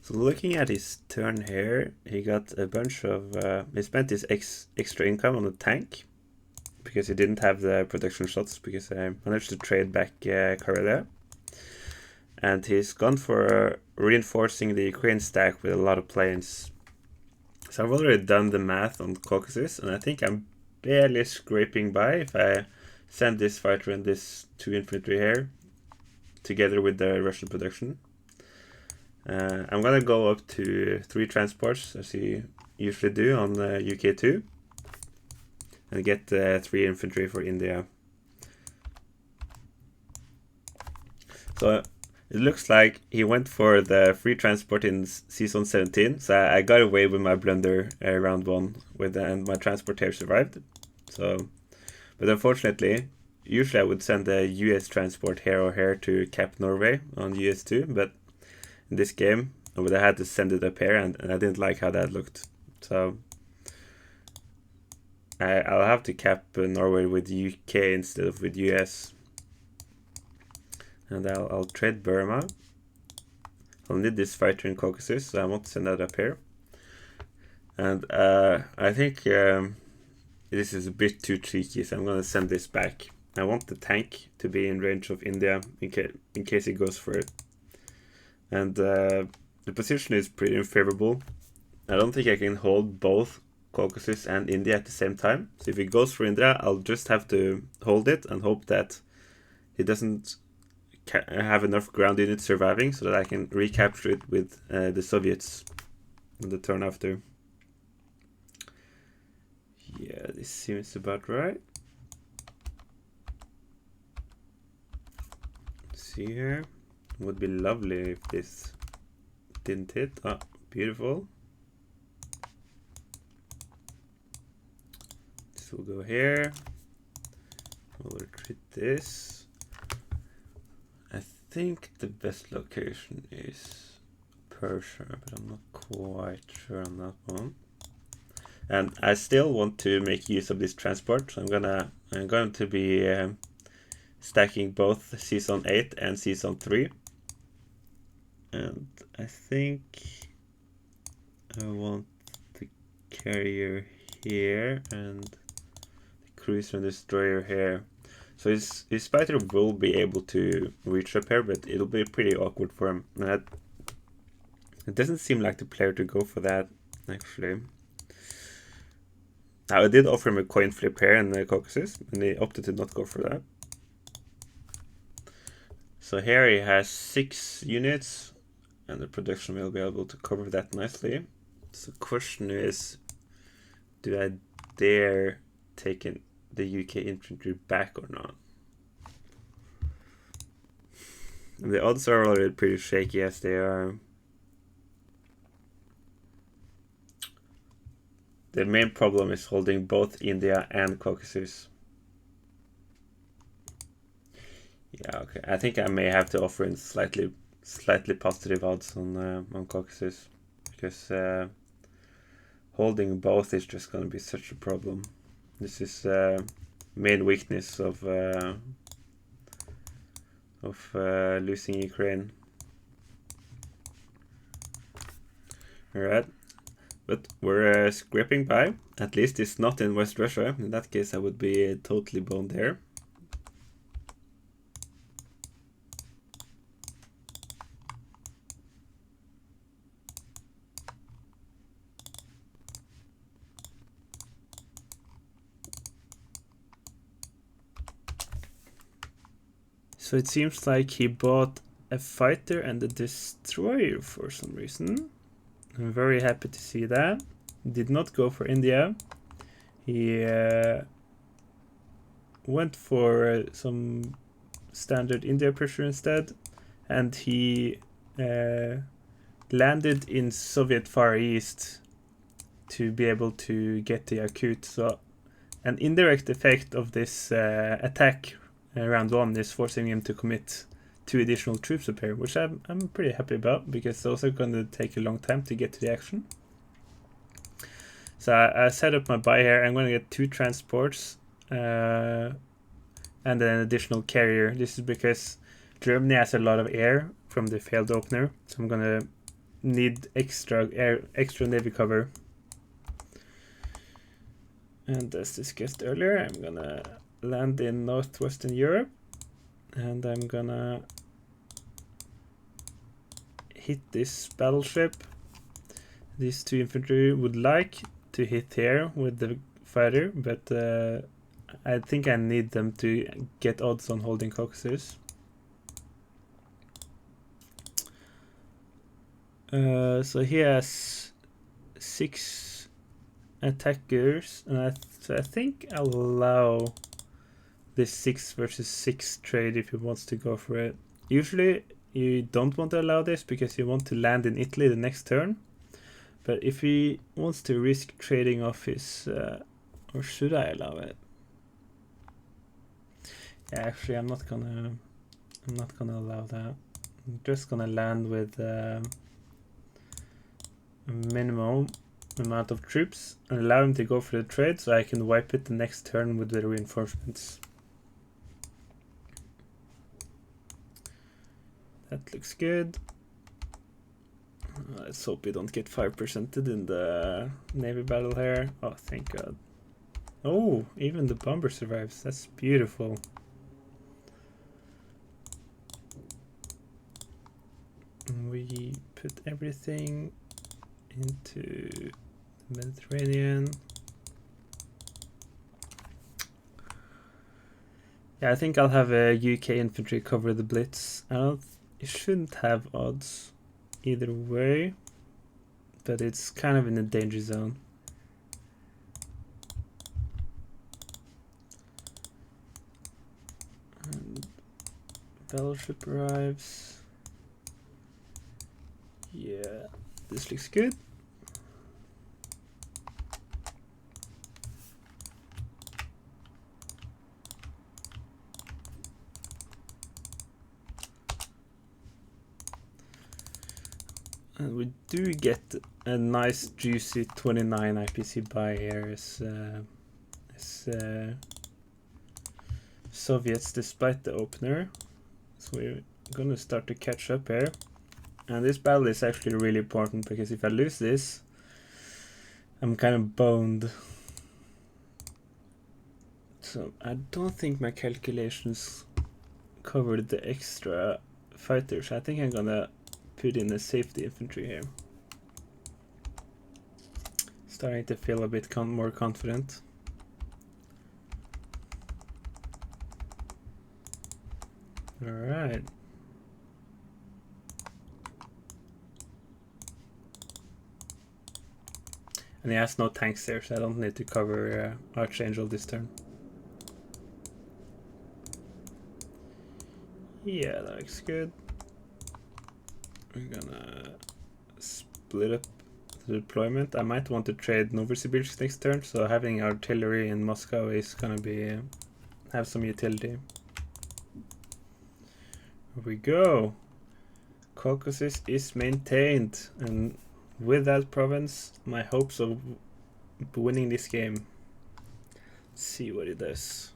So looking at his turn here, he got a bunch of, he spent his extra income on the tank because he didn't have the production shots because I managed to trade back Karelia. And he's gone for reinforcing the Ukraine stack with a lot of planes. So I've already done the math on Caucasus, and I think I'm barely scraping by if I send this fighter and this 2 infantry here together with the Russian production. I'm gonna go up to 3 transports as you usually do on UK2 and get 3 infantry for India. So it looks like he went for the free transport in season 17, so I got away with my blunder round 1 and my transport here survived. So, but unfortunately, usually I would send a US transport here or here to Cap Norway on US2, but in this game I would have had to send it up here, and I didn't like how that looked. So I'll have to cap Norway with UK instead of with US. And I'll trade Burma. I'll need this fighter in Caucasus, so I won't send that up here. And I think this is a bit too cheeky, so I'm going to send this back. I want the tank to be in range of India in case he goes for it. And the position is pretty unfavorable. I don't think I can hold both Caucasus and India at the same time. So if he goes for India, I'll just have to hold it and hope that he doesn't have enough ground units surviving so that I can recapture it with the Soviets on the turn after. Yeah, this seems about right. Let's see here. It would be lovely if this didn't hit. Ah, beautiful. This will go here. We'll retreat this. I think the best location is Persia, but I'm not quite sure on that one. And I still want to make use of this transport, so I'm going to be stacking both Season 8 and Season 3. And I think I want the carrier here and the cruiser and destroyer here. So his fighter will be able to reach up here, but it'll be pretty awkward for him. And it doesn't seem like the player to go for that, actually. Now, I did offer him a coin flip here in the Caucasus, and he opted to not go for that. So here he has 6 units, and the production will be able to cover that nicely. So the question is, do I dare take the UK infantry back or not? And the odds are already pretty shaky as they are. The main problem is holding both India and Caucasus. Yeah, okay. I think I may have to offer in slightly positive odds on Caucasus, because holding both is just going to be such a problem. This is main weakness of losing Ukraine. All right. But we're scraping by. At least it's not in West Russia. In that case, I would be totally boned there. So it seems like he bought a fighter and a destroyer for some reason. I'm very happy to see that. Did not go for India. He went for some standard India pressure instead, and he landed in Soviet Far East to be able to get the Yakut. So an indirect effect of this attack round 1 is forcing him to commit 2 additional troops up here, which I'm pretty happy about, because those are going to take a long time to get to the action. So I set up my buy here. I'm going to get 2 transports and an additional carrier. This is because Germany has a lot of air from the failed opener, so I'm going to need extra navy cover. And as discussed earlier, I'm gonna land in northwestern Europe, and I'm gonna hit this battleship. These 2 infantry would like to hit here with the fighter, but I think I need them to get odds on holding Caucasus. So he has 6 attackers, and so I think I'll allow this 6 versus 6 trade if he wants to go for it. Usually you don't want to allow this because you want to land in Italy the next turn, but if he wants to risk trading off his or should I allow it? Yeah, actually I'm not gonna allow that. I'm just gonna land with a minimum amount of troops and allow him to go for the trade so I can wipe it the next turn with the reinforcements. That looks good. Let's hope we don't get 5%ed in the navy battle here. Oh, thank God. Oh, even the bomber survives. That's beautiful. And we put everything into the Mediterranean. Yeah, I think I'll have a UK infantry cover the blitz. It shouldn't have odds either way, but it's kind of in the danger zone. And battleship arrives. Yeah, this looks good. And we do get a nice juicy 29 IPC buy here as Soviets despite the opener. So we're gonna start to catch up here. And this battle is actually really important because if I lose this, I'm kind of boned. So I don't think my calculations covered the extra fighters. I think I'm gonna put in a safety infantry here. Starting to feel a bit more confident. Alright. And he has no tanks there, so I don't need to cover Archangel this turn. Yeah, that looks good. We're gonna split up the deployment. I might want to trade Novosibirsk next turn, so having artillery in Moscow is gonna be have some utility. Here we go. Caucasus is maintained, and with that province, my hopes of winning this game. Let's see what it does.